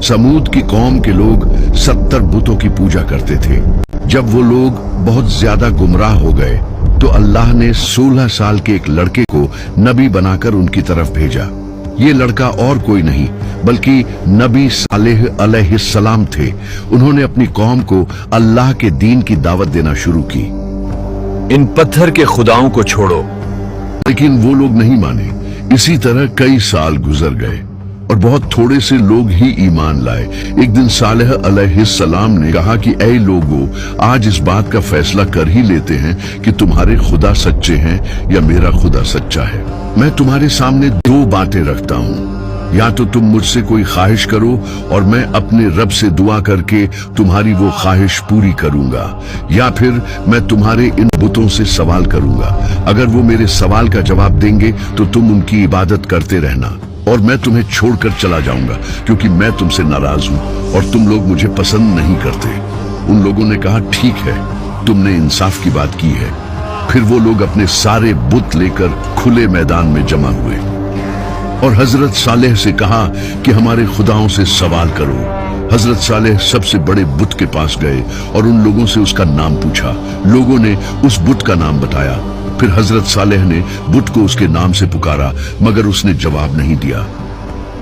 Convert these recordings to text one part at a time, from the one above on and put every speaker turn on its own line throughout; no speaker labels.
समूद की कौम के लोग 70 बुतों की पूजा करते थे। जब वो लोग बहुत ज्यादा गुमराह हो गए तो अल्लाह ने 16 साल के एक लड़के को नबी बनाकर उनकी तरफ भेजा। ये लड़का और कोई नहीं बल्कि नबी सालेह अलैहिस्सलाम थे। उन्होंने अपनी कौम को अल्लाह के दीन की दावत देना शुरू की।
इन पत्थर के खुदाओं को छोड़ो,
लेकिन वो लोग नहीं माने। इसी तरह कई साल गुजर गए और बहुत थोड़े से लोग ही ईमान लाए। एक दिन सालेह अलैहिस्सलाम ने कहा कि ऐ लोगों, आज इस बात का फैसला कर ही लेते हैं कि तुम्हारे खुदा सच्चे हैं या मेरा खुदा सच्चा है। मैं तुम्हारे सामने दो बातें रखता हूँ, या तो तुम मुझसे कोई ख्वाहिश करो और मैं अपने रब से दुआ करके तुम्हारी वो ख्वाहिश पूरी करूंगा, या फिर मैं तुम्हारे इन बुतों से सवाल करूंगा। अगर वो मेरे सवाल का जवाब देंगे तो तुम उनकी इबादत करते रहना और मैं तुम्हें छोड़कर चला जाऊंगा, क्योंकि मैं तुमसे नाराज हूं और तुम लोग मुझे पसंद नहीं करते। उन लोगों ने कहा, ठीक है, तुमने इंसाफ की बात की है। फिर वो लोग अपने सारे बुत लेकर खुले मैदान में जमा हुए और हजरत सालेह से कहा कि हमारे खुदाओं से सवाल करो। हजरत सालेह सबसे बड़े बुत के पास गए और उन लोगों से उसका नाम पूछा। लोगों ने उस बुत का नाम बताया। फिर हजरत सालेह ने बुत को उसके नाम से पुकारा, मगर उसने जवाब नहीं दिया।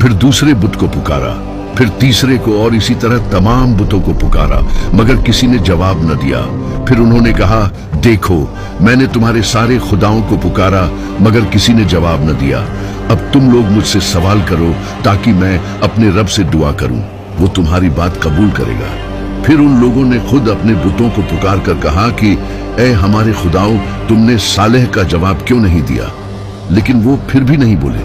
फिर दूसरे बुत को पुकारा, फिर तीसरे को, और इसी तरह तमाम बुतों को पुकारा, मगर किसी ने जवाब न दिया। फिर उन्होंने कहा, देखो, मैंने तुम्हारे सारे खुदाओं को पुकारा मगर किसी ने जवाब न दिया। अब तुम लोग मुझसे सवाल करो ताकि मैं अपने रब से दुआ करूं, वो तुम्हारी बात कबूल करेगा। फिर उन लोगों ने खुद अपने बुतों को पुकार कर कहा कि ऐ हमारे खुदाओं, तुमने सालेह का जवाब क्यों नहीं दिया? लेकिन वो फिर भी नहीं बोले।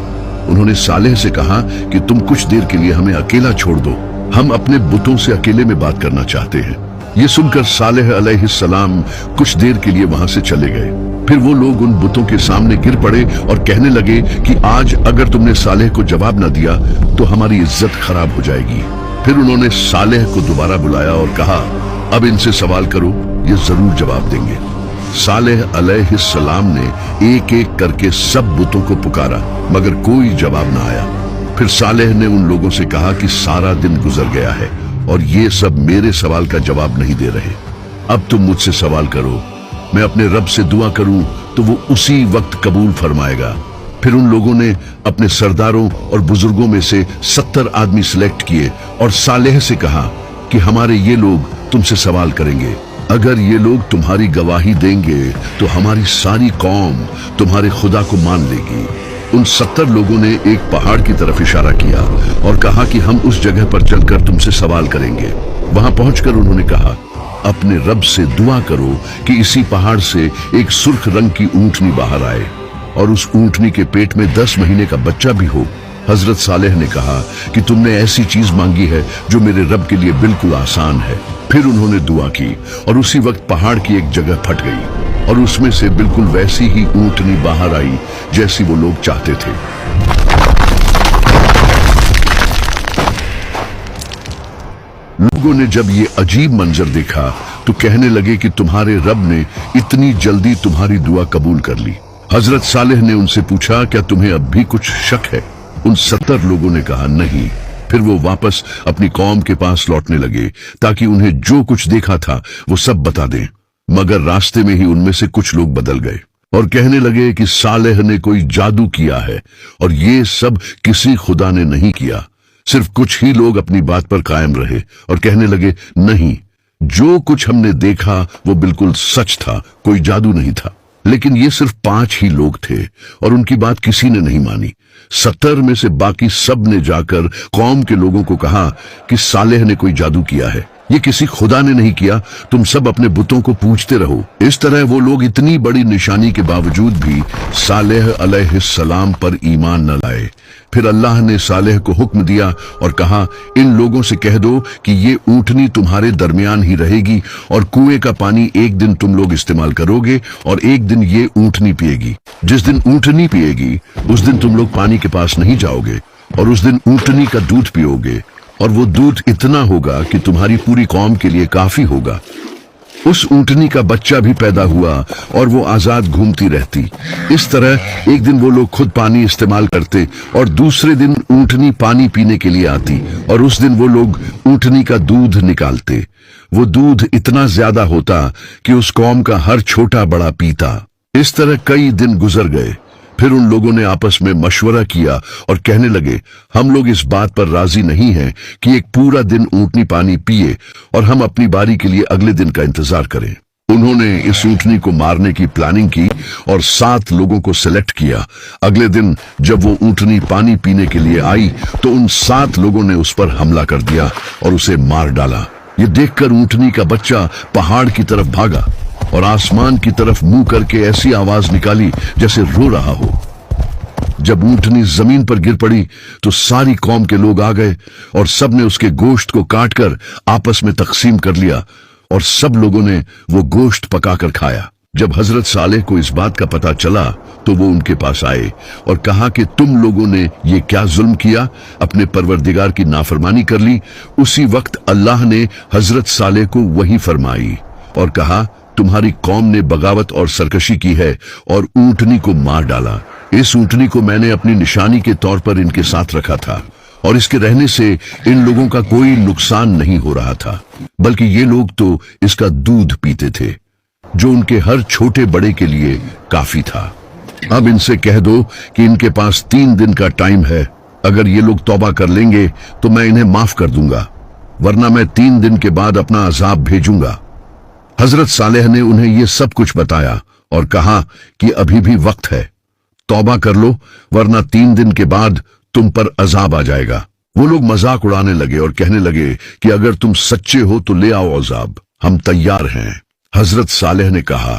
उन्होंने सालेह से कहा कि तुम कुछ देर के लिए हमें अकेला छोड़ दो, हम अपने बुतों से अकेले में बात करना चाहते हैं। ये सुनकर सालेह अलैहिस्सलाम कुछ देर के लिए वहां से चले गए। फिर वो लोग उन बुतों के सामने गिर पड़े और कहने लगे कि आज अगर तुमने सालेह को जवाब न दिया तो हमारी इज्जत खराब हो जाएगी। फिर उन्होंने सालेह को दोबारा बुलाया और कहा, अब इनसे सवाल करो, ये जरूर जवाब देंगे। सालेह अलैहिस्सलाम ने एक एक करके सब बुतों को पुकारा, मगर कोई जवाब न आया। फिर सालेह ने उन लोगों से कहा कि सारा दिन गुजर गया है और ये सब मेरे सवाल का जवाब नहीं दे रहे। अब तुम मुझसे सवाल करो, मैं अपने रब से दुआ करूं तो वो उसी वक्त कबूल फरमाएगा। फिर उन लोगों ने अपने सरदारों और बुजुर्गों में से 70 आदमी सिलेक्ट किए और सालेह से कहा कि हमारे ये लोग तुमसे सवाल करेंगे। अगर ये लोग तुम्हारी गवाही देंगे तो हमारी सारी कौम तुम्हारे खुदा को मान लेगी। उन 70 लोगों ने एक पहाड़ की तरफ इशारा किया और कहा कि हम उस जगह पर चलकर तुमसे सवाल करेंगे। वहां पहुंचकर उन्होंने कहा, अपने रब से दुआ करो कि इसी पहाड़ से एक सुर्ख रंग की ऊंटनी बाहर आए और उस ऊंटनी के पेट में 10 महीने का बच्चा भी हो। हजरत सालेह ने कहा कि तुमने ऐसी चीज मांगी है जो मेरे रब के लिए बिल्कुल आसान है। फिर उन्होंने दुआ की और उसी वक्त पहाड़ की एक जगह फट गई और उसमें से बिल्कुल वैसी ही ऊंटनी बाहर आई जैसी वो लोग चाहते थे। लोगों ने जब ये अजीब मंजर देखा तो कहने लगे कि तुम्हारे रब ने इतनी जल्दी तुम्हारी दुआ कबूल कर ली। हजरत सालेह ने उनसे पूछा, क्या तुम्हें अब भी कुछ शक है? उन 70 लोगों ने कहा, नहीं। फिर वो वापस अपनी कौम के पास लौटने लगे ताकि उन्हें जो कुछ देखा था वो सब बता दें, मगर रास्ते में ही उनमें से कुछ लोग बदल गए और कहने लगे कि सालेह ने कोई जादू किया है और ये सब किसी खुदा ने नहीं किया। सिर्फ कुछ ही लोग अपनी बात पर कायम रहे और कहने लगे, नहीं, जो कुछ हमने देखा वो बिल्कुल सच था, कोई जादू नहीं था। लेकिन ये सिर्फ 5 ही लोग थे और उनकी बात किसी ने नहीं मानी। 70 में से बाकी सब ने जाकर कौम के लोगों को कहा कि सालेह ने कोई जादू किया है, ये किसी खुदा ने नहीं किया, तुम सब अपने बुतों को पूजते रहो। इस तरह वो लोग इतनी बड़ी निशानी के बावजूद भी सालेह अलैहिस्सलाम पर ईमान न लाए। फिर अल्लाह ने सालेह को हुक्म दिया और कहा, इन लोगों से कह दो कि ये ऊंटनी तुम्हारे दरमियान ही रहेगी और कुएं का पानी एक दिन तुम लोग इस्तेमाल करोगे और एक दिन ये ऊंटनी पिएगी। जिस दिन ऊंटनी पिएगी उस दिन तुम लोग पानी के पास नहीं जाओगे और उस दिन ऊंटनी का दूध पियोगे और वो दूध इतना होगा कि तुम्हारी पूरी कौम के लिए काफी होगा। उस ऊंटनी का बच्चा भी पैदा हुआ और वो आजाद घूमती रहती। इस तरह एक दिन वो लोग खुद पानी इस्तेमाल करते और दूसरे दिन ऊंटनी पानी पीने के लिए आती और उस दिन वो लोग ऊंटनी का दूध निकालते। वो दूध इतना ज्यादा होता कि उस कौम का हर छोटा बड़ा पीता। इस तरह कई दिन गुजर गए। फिर उन लोगों ने आपस में मशवरा किया और कहने लगे, हम लोग इस बात पर राजी नहीं हैं कि एक पूरा दिन ऊंटनी पानी पिए और हम अपनी बारी के लिए अगले दिन का इंतजार करें। उन्होंने इस ऊंटनी को मारने की प्लानिंग की और 7 लोगों को सिलेक्ट किया। अगले दिन जब वो ऊंटनी पानी पीने के लिए आई तो उन 7 लोगों ने उस पर हमला कर दिया और उसे मार डाला। ये देखकर ऊंटनी का बच्चा पहाड़ की तरफ भागा और आसमान की तरफ मुंह करके ऐसी आवाज निकाली जैसे रो रहा हो। जब ऊंटनी जमीन पर गिर पड़ी तो सारी कौम के लोग आ गए और सब ने उसके गोश्त को काटकर आपस में तकसीम कर लिया और सब लोगों ने वो गोश्त पकाकर खाया। जब हजरत सालेह को इस बात का पता चला तो वो उनके पास आए और कहा कि तुम लोगों ने ये क्या जुल्म किया, अपने परवरदिगार की नाफरमानी कर ली। उसी वक्त अल्लाह ने हजरत सालेह को वही फरमाई और कहा, तुम्हारी कौम ने बगावत और सरकशी की है और ऊंटनी को मार डाला। इस ऊंटनी को मैंने अपनी निशानी के तौर पर इनके साथ रखा था और इसके रहने से इन लोगों का कोई नुकसान नहीं हो रहा था, बल्कि ये लोग तो इसका दूध पीते थे जो उनके हर छोटे बड़े के लिए काफी था। अब इनसे कह दो कि इनके पास 3 दिन का टाइम है। अगर ये लोग तौबा कर लेंगे तो मैं इन्हें माफ कर दूंगा, वरना मैं 3 दिन के बाद अपना अजाब भेजूंगा। हजरत सालेह ने उन्हें ये सब कुछ बताया और कहा कि अभी भी वक्त है, तौबा कर लो, वरना 3 दिन के बाद तुम पर अजाब आ जाएगा। वो लोग मजाक उड़ाने लगे और कहने लगे कि अगर तुम सच्चे हो तो ले आओ अजाब, हम तैयार हैं। हजरत सालेह ने कहा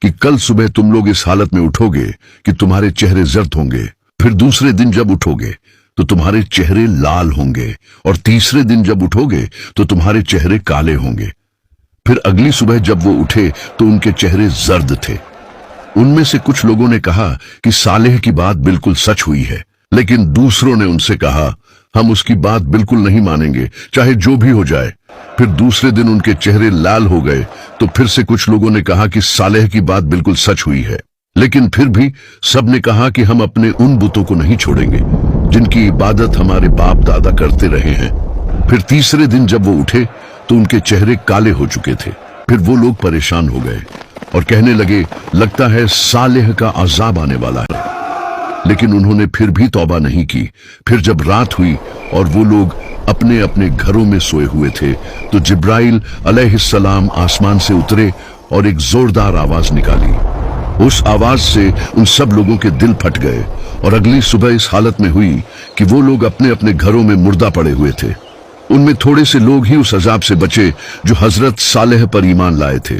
कि कल सुबह तुम लोग इस हालत में उठोगे कि तुम्हारे चेहरे जर्द होंगे, फिर दूसरे दिन जब उठोगे तो तुम्हारे चेहरे लाल होंगे और तीसरे दिन जब उठोगे तो तुम्हारे चेहरे काले होंगे। फिर अगली सुबह जब वो उठे तो उनके चेहरे जर्द थे। उनमें से कुछ लोगों ने कहा कि सालेह की बात बिल्कुल सच हुई है, लेकिन दूसरों ने उनसे कहा, हम उसकी बात बिल्कुल नहीं मानेंगे, चाहे जो भी हो जाए। फिर दूसरे दिन उनके चेहरे लाल हो गए तो फिर से कुछ लोगों ने कहा कि सालेह की बात बिल्कुल सच हुई है, लेकिन फिर भी सब ने कहा कि हम अपने उन बुतों को नहीं छोड़ेंगे जिनकी इबादत हमारे बाप दादा करते रहे हैं। फिर तीसरे दिन जब वो उठे तो उनके चेहरे काले हो चुके थे। फिर वो लोग परेशान हो गए और कहने लगे, लगता है सालेह का अजाब आने वाला है। लेकिन उन्होंने फिर भी तौबा नहीं की। फिर जब रात हुई और वो लोग अपने अपने घरों में सोए हुए थे तो जिब्राइल अलैहिस्सलाम आसमान से उतरे और एक जोरदार आवाज निकाली। उस आवाज से उन सब लोगों के दिल फट गए और अगली सुबह इस हालत में हुई कि वो लोग अपने अपने घरों में मुर्दा पड़े हुए थे। उनमें थोड़े से लोग ही उस अजाब से बचे जो हजरत सालेह पर ईमान लाए थे।